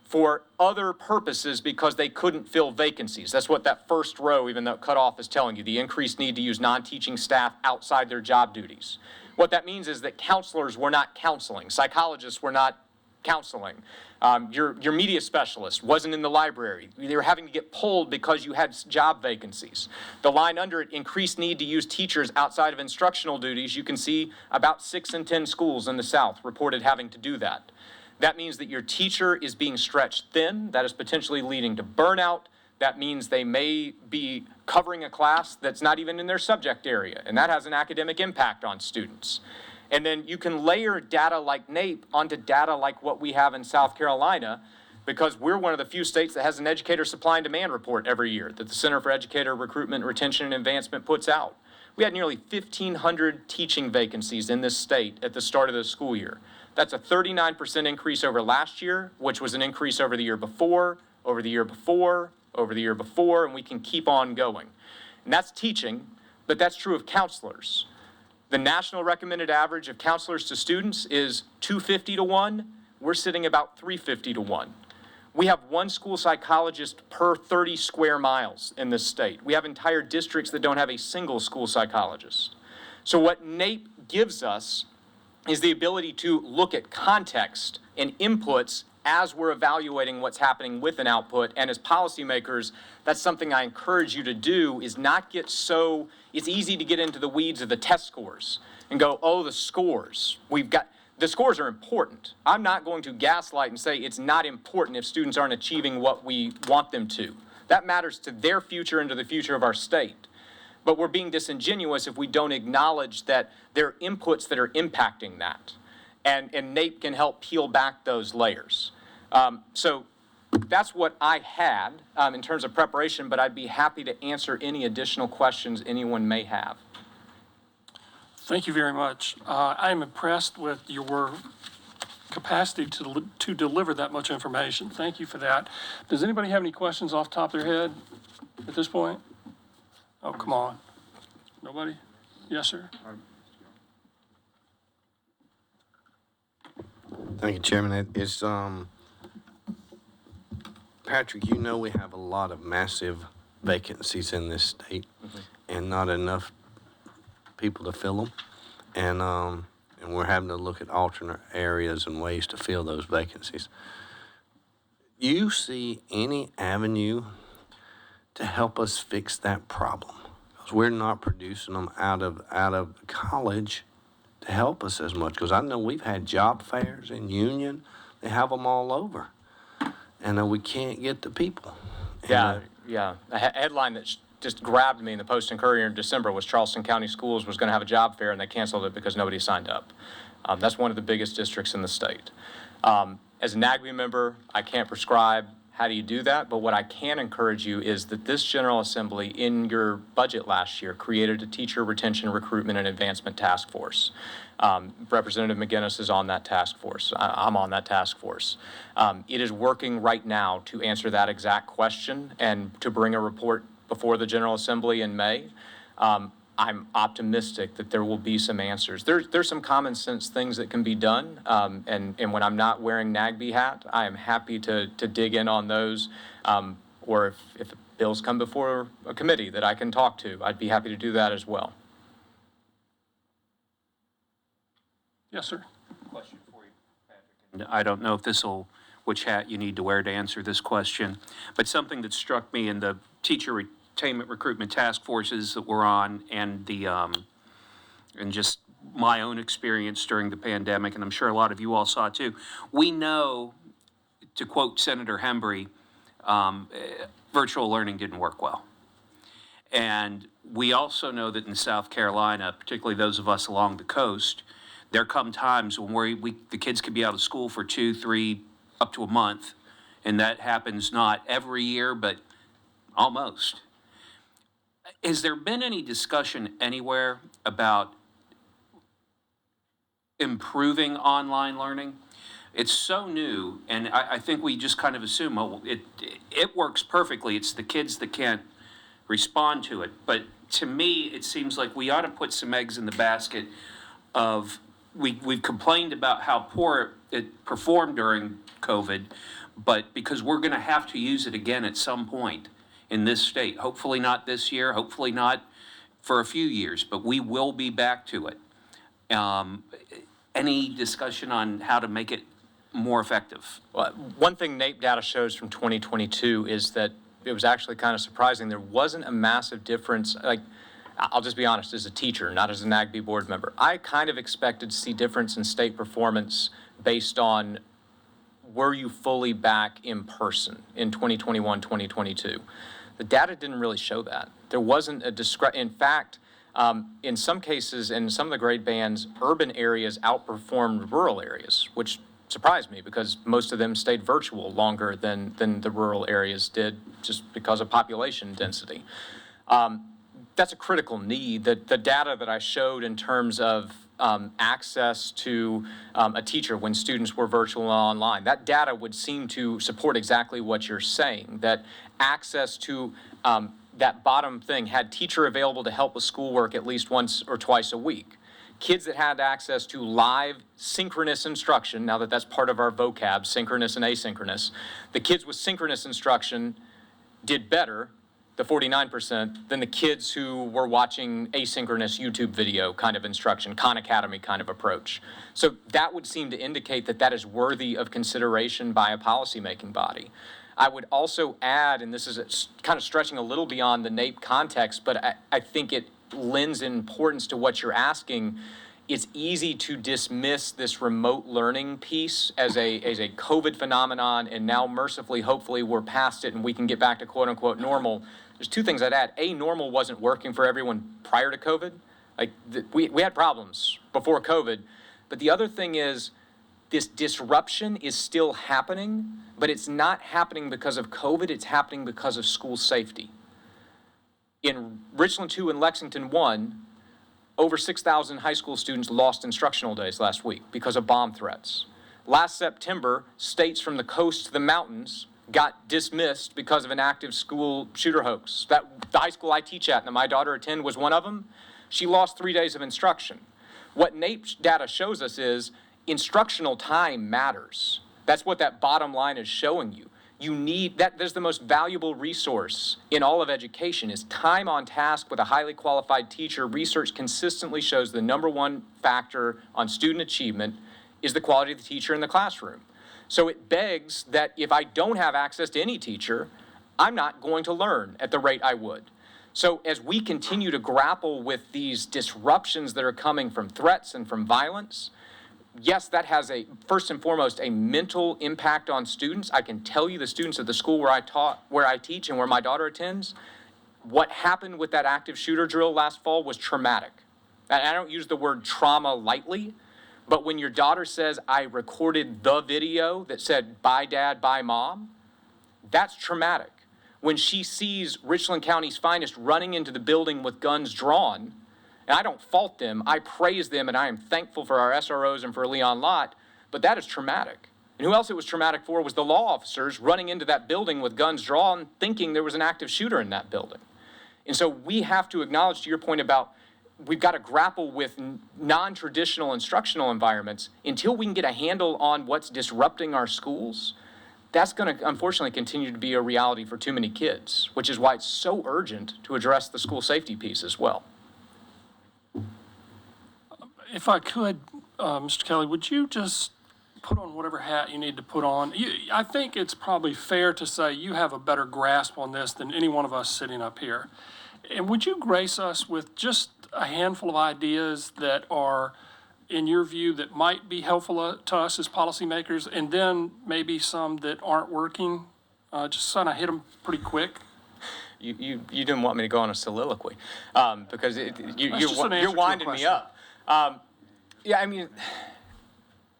for other purposes because they couldn't fill vacancies. That's what that first row, even though cut off, is telling you, the increased need to use non-teaching staff outside their job duties. What that means is that counselors were not counseling, psychologists were not counseling. Your media specialist wasn't in the library. They were having to get pulled because you had job vacancies. The line under it, increased need to use teachers outside of instructional duties, you can see about 6 in 10 schools in the South reported having to do that. That means that your teacher is being stretched thin. That is potentially leading to burnout. That means they may be covering a class that's not even in their subject area, and that has an academic impact on students. And then you can layer data like NAEP onto data like what we have in South Carolina, because we're one of the few states that has an educator supply and demand report every year that the Center for Educator Recruitment, Retention, and Advancement puts out. We had nearly 1,500 teaching vacancies in this state at the start of the school year. That's a 39% increase over last year, which was an increase over the year before, over the year before, over the year before, and we can keep on going. And that's teaching, but that's true of counselors. The national recommended average of counselors to students is 250 to 1. We're sitting about 350 to 1. We have one school psychologist per 30 square miles in this state. We have entire districts that don't have a single school psychologist. So what NAEP gives us is the ability to look at context and inputs as we're evaluating what's happening with an output. And as policymakers, that's something I encourage you to do, is not get so, it's easy to get into the weeds of the test scores and go, oh, the scores. The scores are important. I'm not going to gaslight and say it's not important if students aren't achieving what we want them to. That matters to their future and to the future of our state. But we're being disingenuous if we don't acknowledge that there are inputs that are impacting that. And NAEP can help peel back those layers. So that's what I had in terms of preparation, but I'd be happy to answer any additional questions anyone may have. Thank you very much. I am impressed with your capacity to deliver that much information. Thank you for that. Does anybody have any questions off the top of their head at this point? Oh, come on. Nobody? Yes, sir. Thank you, Chairman. It's, Patrick, you know we have a lot of massive vacancies in this state and not enough people to fill them. And we're having to look at alternate areas and ways to fill those vacancies. You see any avenue to help us fix that problem? Because we're not producing them out of college to help us as much. Because I know we've had job fairs in Union. They have them all over. And we can't get the people. Yeah. A headline that just grabbed me in the Post and Courier in December was Charleston County Schools was going to have a job fair, and they canceled it because nobody signed up. That's one of the biggest districts in the state. As a NAGB member, I can't prescribe how do you do that, but what I can encourage you is that this General Assembly, in your budget last year, created a Teacher Retention, Recruitment, and Advancement Task Force. Representative McGinnis is on that task force. I'm on that task force. It is working right now to answer that exact question and to bring a report before the General Assembly in May. I'm optimistic that there will be some answers. There's some common sense things that can be done, and when I'm not wearing NAGB hat, I am happy to dig in on those, or if bills come before a committee that I can talk to, I'd be happy to do that as well. Yes, sir. Question for you, Patrick. I don't know if this will which hat you need to wear to answer this question. But something that struck me in the teacher retainment recruitment task forces that we're on and and just my own experience during the pandemic, and I'm sure a lot of you all saw too, we know, to quote Senator Hembry, virtual learning didn't work well. And we also know that in South Carolina, particularly those of us along the coast, there come times when the kids could be out of school for 2, 3, up to a month, and that happens not every year, but almost. Has there been any discussion anywhere about improving online learning? It's so new, and I think we just kind of assume, oh, it works perfectly. It's the kids that can't respond to it. But to me, it seems like we ought to put some eggs in the basket of, we've complained about how poor it performed during COVID, but because we're going to have to use it again at some point in this state. Hopefully not this year, hopefully not for a few years, but we will be back to it. Any discussion on how to make it more effective? Well, one thing NAEP data shows from 2022 is that it was actually kind of surprising. There wasn't a massive difference. Like, I'll just be honest, as a teacher, not as an NAGB board member, I kind of expected to see difference in state performance based on were you fully back in person in 2021, 2022. The data didn't really show that. There wasn't a in fact, in some cases, in some of the grade bands, urban areas outperformed rural areas, which surprised me because most of them stayed virtual longer than the rural areas did just because of population density. That's a critical need. The data that I showed in terms of access to a teacher when students were virtual and online, that data would seem to support exactly what you're saying, that access to that bottom thing, had teacher available to help with schoolwork at least once or twice a week. Kids that had access to live synchronous instruction, now that that's part of our vocab, synchronous and asynchronous, the kids with synchronous instruction did better, the 49%, than the kids who were watching asynchronous YouTube video kind of instruction, Khan Academy kind of approach. So that would seem to indicate that that is worthy of consideration by a policymaking body. I would also add, and this is kind of stretching a little beyond the NAEP context, but I think it lends importance to what you're asking. It's easy to dismiss this remote learning piece as a COVID phenomenon, and now mercifully, hopefully, we're past it and we can get back to quote unquote normal. There's two things I'd add. A, normal wasn't working for everyone prior to COVID. Like we had problems before COVID, but the other thing is this disruption is still happening, but it's not happening because of COVID, it's happening because of school safety. In Richland 2 and Lexington 1, over 6,000 high school students lost instructional days last week because of bomb threats. Last September, states from the coast to the mountains got dismissed because of an active school shooter hoax. The high school I teach at, and my daughter attended, was one of them. She lost 3 days of instruction. What NAEP data shows us is instructional time matters. That's what that bottom line is showing you. You need that. There's the most valuable resource in all of education is time on task with a highly qualified teacher. Research consistently shows the number one factor on student achievement is the quality of the teacher in the classroom. So it begs that if I don't have access to any teacher, I'm not going to learn at the rate I would. So as we continue to grapple with these disruptions that are coming from threats and from violence, yes, that has first and foremost, a mental impact on students. I can tell you the students at the school where I teach and where my daughter attends, what happened with that active shooter drill last fall was traumatic. And I don't use the word trauma lightly, but when your daughter says, I recorded the video that said, bye dad, bye mom, that's traumatic. When she sees Richland County's finest running into the building with guns drawn, and I don't fault them, I praise them, and I am thankful for our SROs and for Leon Lott, but that is traumatic. And who else it was traumatic for was the law officers running into that building with guns drawn, thinking there was an active shooter in that building. And so we have to acknowledge, to your point about, we've got to grapple with non-traditional instructional environments until we can get a handle on what's disrupting our schools. That's going to unfortunately continue to be a reality for too many kids, which is why it's so urgent to address the school safety piece as well. If I could, Mr. Kelly, would you just put on whatever hat you need to put on. I think it's probably fair to say you have a better grasp on this than any one of us sitting up here. And would you grace us with just a handful of ideas that are, in your view, that might be helpful to us as policymakers, and then maybe some that aren't working? Just kind of hit them pretty quick. You didn't want me to go on a soliloquy, because you're just an answer to a winding me question. up. Yeah, I mean,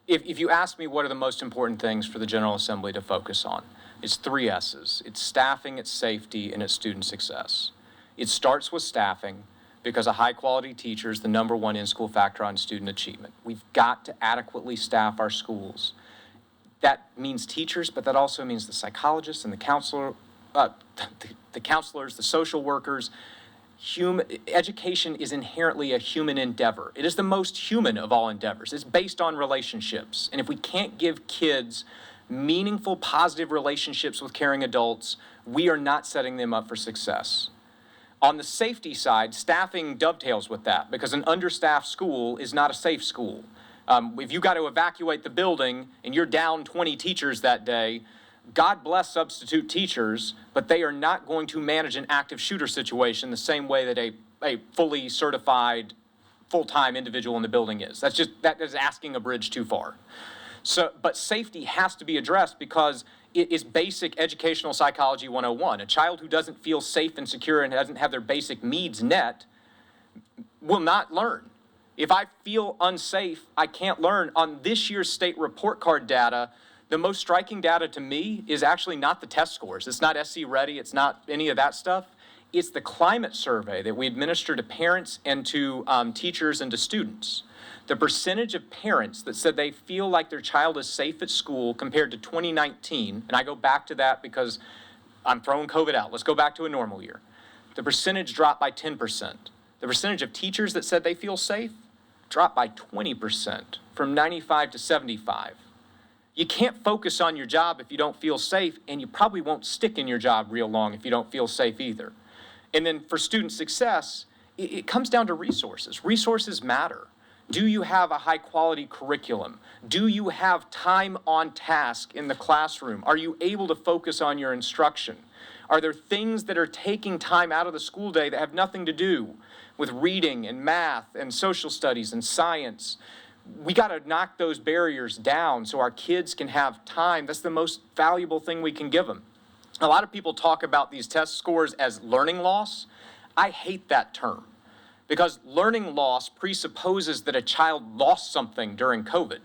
if you ask me what are the most important things for the General Assembly to focus on, it's 3 S's. It's staffing, it's safety, and it's student success. It starts with staffing, because a high-quality teacher is the #1 in-school factor on student achievement. We've got to adequately staff our schools. That means teachers, but that also means the psychologists and the counselors, the social workers. Education is inherently a human endeavor. It is the most human of all endeavors. It's based on relationships. And if we can't give kids meaningful, positive relationships with caring adults, we are not setting them up for success. On the safety side, staffing dovetails with that, because an understaffed school is not a safe school. If you got to evacuate the building and you're down 20 teachers that day, God bless substitute teachers, but they are not going to manage an active shooter situation the same way that a fully certified, full-time individual in the building is. That is asking a bridge too far. So, but safety has to be addressed, because it is basic educational psychology 101. A child who doesn't feel safe and secure and doesn't have their basic needs met will not learn. If I feel unsafe, I can't learn. On this year's state report card data, the most striking data to me is actually not the test scores. It's not SC Ready. It's not any of that stuff. It's the climate survey that we administer to parents and to teachers and to students. The percentage of parents that said they feel like their child is safe at school compared to 2019, and I go back to that because I'm throwing COVID out. Let's go back to a normal year. The percentage dropped by 10%. The percentage of teachers that said they feel safe dropped by 20%, from 95 to 75. You can't focus on your job if you don't feel safe, and you probably won't stick in your job real long if you don't feel safe either. And then for student success, it comes down to resources. Resources matter. Do you have a high-quality curriculum? Do you have time on task in the classroom? Are you able to focus on your instruction? Are there things that are taking time out of the school day that have nothing to do with reading and math and social studies and science? We got to knock those barriers down so our kids can have time. That's the most valuable thing we can give them. A lot of people talk about these test scores as learning loss. I hate that term, because learning loss presupposes that a child lost something during COVID.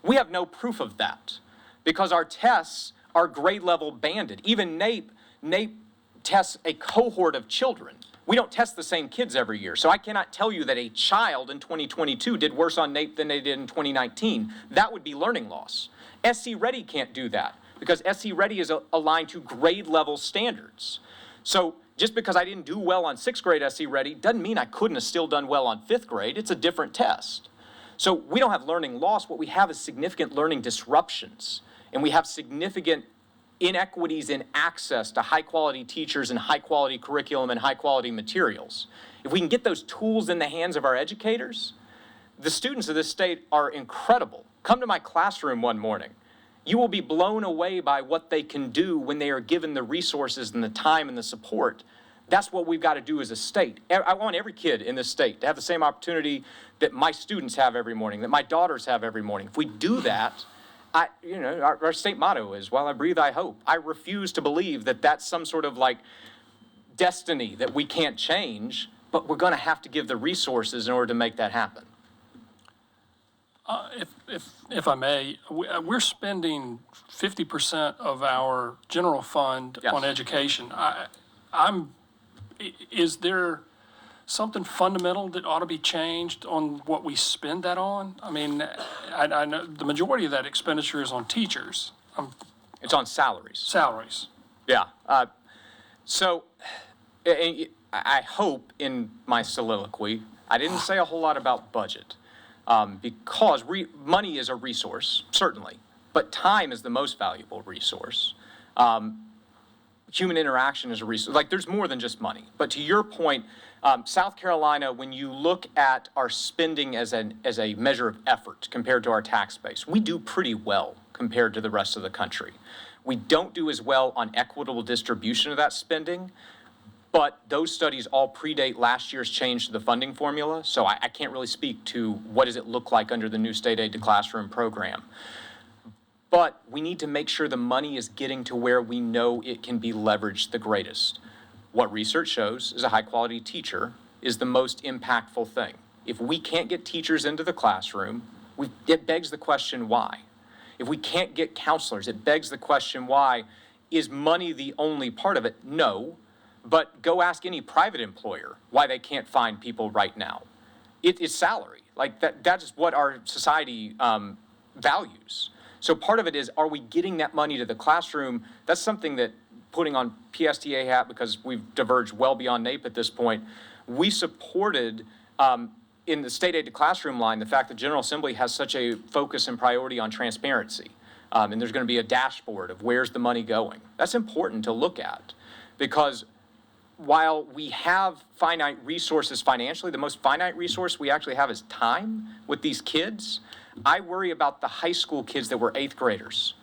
We have no proof of that, because our tests are grade level banded. Even NAEP tests a cohort of children. We don't test the same kids every year. So I cannot tell you that a child in 2022 did worse on NAEP than they did in 2019. That would be learning loss. SC Ready can't do that, because SC Ready is aligned to grade level standards. So just because I didn't do well on 6th grade SC Ready doesn't mean I couldn't have still done well on 5th grade. It's a different test. So we don't have learning loss. What we have is significant learning disruptions, and we have significant inequities in access to high-quality teachers and high-quality curriculum and high-quality materials. If we can get those tools in the hands of our educators, the students of this state are incredible. Come to my classroom one morning. You will be blown away by what they can do when they are given the resources and the time and the support. That's what we've got to do as a state. I want every kid in this state to have the same opportunity that my students have every morning, that my daughters have every morning. If we do that, our state motto is, while I breathe, I hope. I refuse to believe that that's some sort of like destiny that we can't change, but we're going to have to give the resources in order to make that happen. If I may, we're spending 50% of our general fund on education. Is there something fundamental that ought to be changed on what we spend that on? I mean, I know the majority of that expenditure is on teachers. It's on salaries. Salaries. Yeah. So I hope in my soliloquy, I didn't say a whole lot about budget, because money is a resource, certainly, but time is the most valuable resource. Human interaction is a resource. Like, there's more than just money. But to your point, South Carolina, when you look at our spending as a measure of effort compared to our tax base, we do pretty well compared to the rest of the country. We don't do as well on equitable distribution of that spending, but those studies all predate last year's change to the funding formula, so I can't really speak to what does it look like under the new state aid to classroom program. But we need to make sure the money is getting to where we know it can be leveraged the greatest. What research shows is a high-quality teacher is the most impactful thing. If we can't get teachers into the classroom, it begs the question why. If we can't get counselors, it begs the question why. Is money the only part of it? No, but go ask any private employer why they can't find people right now. It's salary. Like that's what our society values. So part of it is, are we getting that money to the classroom? That's something that, putting on PSTA hat, because we've diverged well beyond NAEP at this point, we supported in the state aid to classroom line the fact that General Assembly has such a focus and priority on transparency. And there's going to be a dashboard of where's the money going. That's important to look at, because while we have finite resources financially, the most finite resource we actually have is time with these kids. I worry about the high school kids that were 8th graders.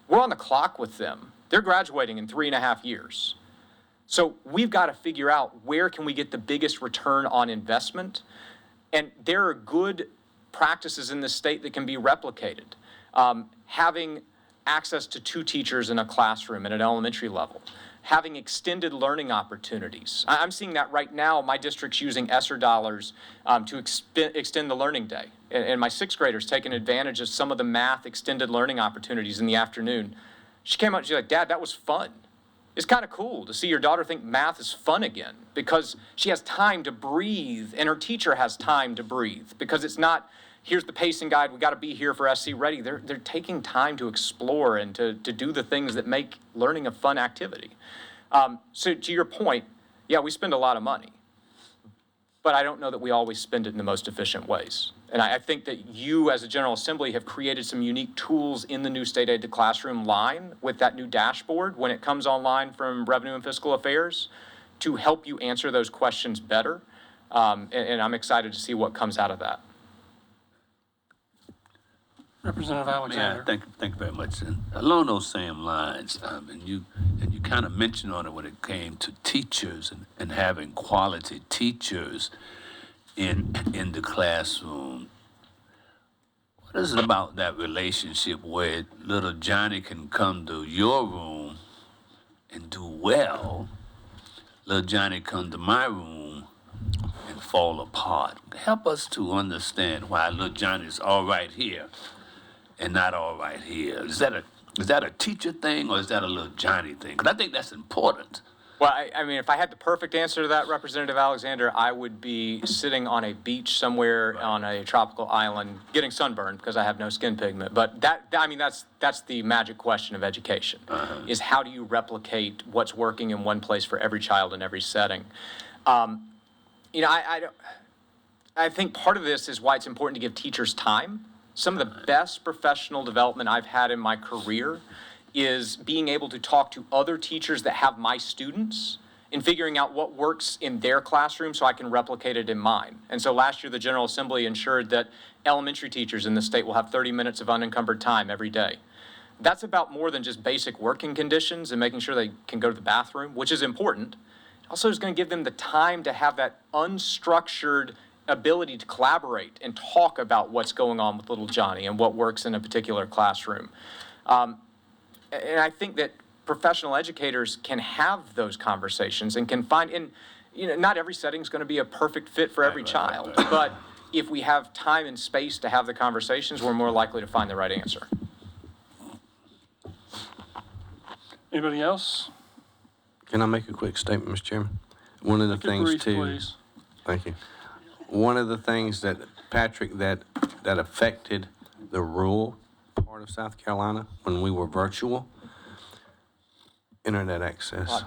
We're on the clock with them. They're graduating in 3.5 years. So we've got to figure out where can we get the biggest return on investment. And there are good practices in this state that can be replicated. Having access to 2 teachers in a classroom at an elementary level. Having extended learning opportunities. I'm seeing that right now. My district's using ESSER dollars to extend the learning day. And my 6th graders taking advantage of some of the math extended learning opportunities in the afternoon. She came out and she's like, Dad, that was fun. It's kind of cool to see your daughter think math is fun again, because she has time to breathe and her teacher has time to breathe, because it's not, here's the pacing guide, we got to be here for SC ready. They're taking time to explore and to do the things that make learning a fun activity. So to your point, yeah, we spend a lot of money, but I don't know that we always spend it in the most efficient ways. And I think that you as a General Assembly have created some unique tools in the new state aid to classroom line with that new dashboard when it comes online from Revenue and Fiscal Affairs to help you answer those questions better. And I'm excited to see what comes out of that. Representative Alexander. Yeah, thank you very much. And along those same lines, and you kind of mentioned on it when it came to teachers and having quality teachers in the classroom. What is it about that relationship where little Johnny can come to your room and do well, little Johnny come to my room and fall apart? Help us to understand why little Johnny's all right here and not all right here. Is that a teacher thing, or is that a little Johnny thing? Because I think that's important. Well, I mean, if I had the perfect answer to that, Representative Alexander, I would be sitting on a beach somewhere on a tropical island getting sunburned because I have no skin pigment. But that's the magic question of education, is how do you replicate what's working in one place for every child in every setting? I think part of this is why it's important to give teachers time. Some of the best professional development I've had in my career is being able to talk to other teachers that have my students and figuring out what works in their classroom so I can replicate it in mine. And so last year, the General Assembly ensured that elementary teachers in the state will have 30 minutes of unencumbered time every day. That's about more than just basic working conditions and making sure they can go to the bathroom, which is important. It also is going to give them the time to have that unstructured ability to collaborate and talk about what's going on with little Johnny and what works in a particular classroom. And I think that professional educators can have those conversations and can find, and not every setting is going to be a perfect fit for every child, but if we have time and space to have the conversations, we're more likely to find the right answer. Anybody else? Can I make a quick statement, Mr. Chairman? One of the things Brief, too. please. Thank you. One of the things that, Patrick, that affected the rural part of South Carolina when we were virtual, internet access.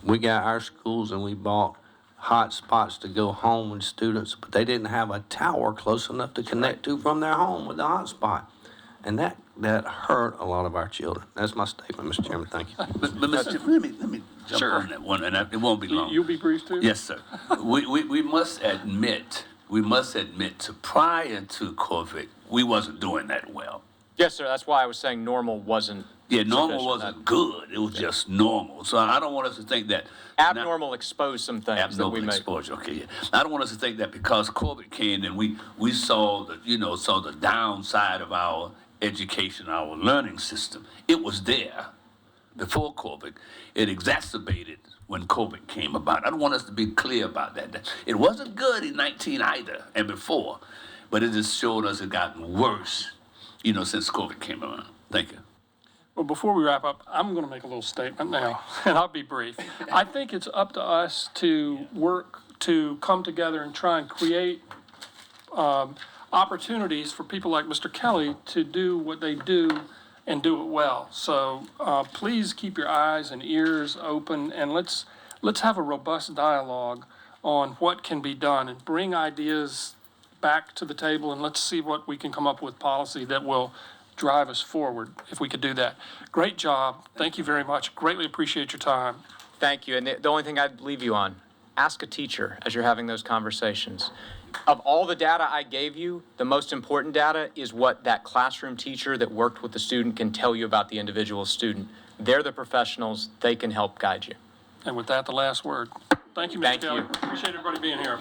We got our schools and we bought hotspots to go home with students, but they didn't have a tower close enough to connect to from their home with the hotspot. And that hurt a lot of our children. That's my statement, Mr. Chairman. Thank you. But Mr. Chairman, let me jump Sure. on that one, and it won't be long. You'll be brief too? Yes, sir. We must admit, to prior to COVID, we wasn't doing that well. Yes, sir, that's why I was saying normal wasn't Yeah, normal sufficient. wasn't good. It was just normal. So I don't want us to think that Abnormal exposed some things that we abnormal made. exposure. Okay, yeah. I don't want us to think that because COVID came and we saw the downside of our education, our learning system. It was there before COVID. It exacerbated when COVID came about. I don't want us to be clear about that. It wasn't good in 19 either and before, but it just showed us it gotten worse, since COVID came around. Thank you. Well, before we wrap up, I'm going to make a little statement now, and I'll be brief. I think it's up to us to work to come together and try and create opportunities for people like Mr. Kelly to do what they do and do it well. So please keep your eyes and ears open, and let's have a robust dialogue on what can be done and bring ideas back to the table, and let's see what we can come up with policy that will drive us forward if we could do that. Great job. Thank you very much. Greatly appreciate your time. Thank you. And the only thing I'd leave you on, ask a teacher as you're having those conversations. Of all the data I gave you, the most important data is what that classroom teacher that worked with the student can tell you about the individual student. They're the professionals. They can help guide you. And with that, the last word. Thank you, Mr. Thank Kelly. you. Appreciate everybody being here.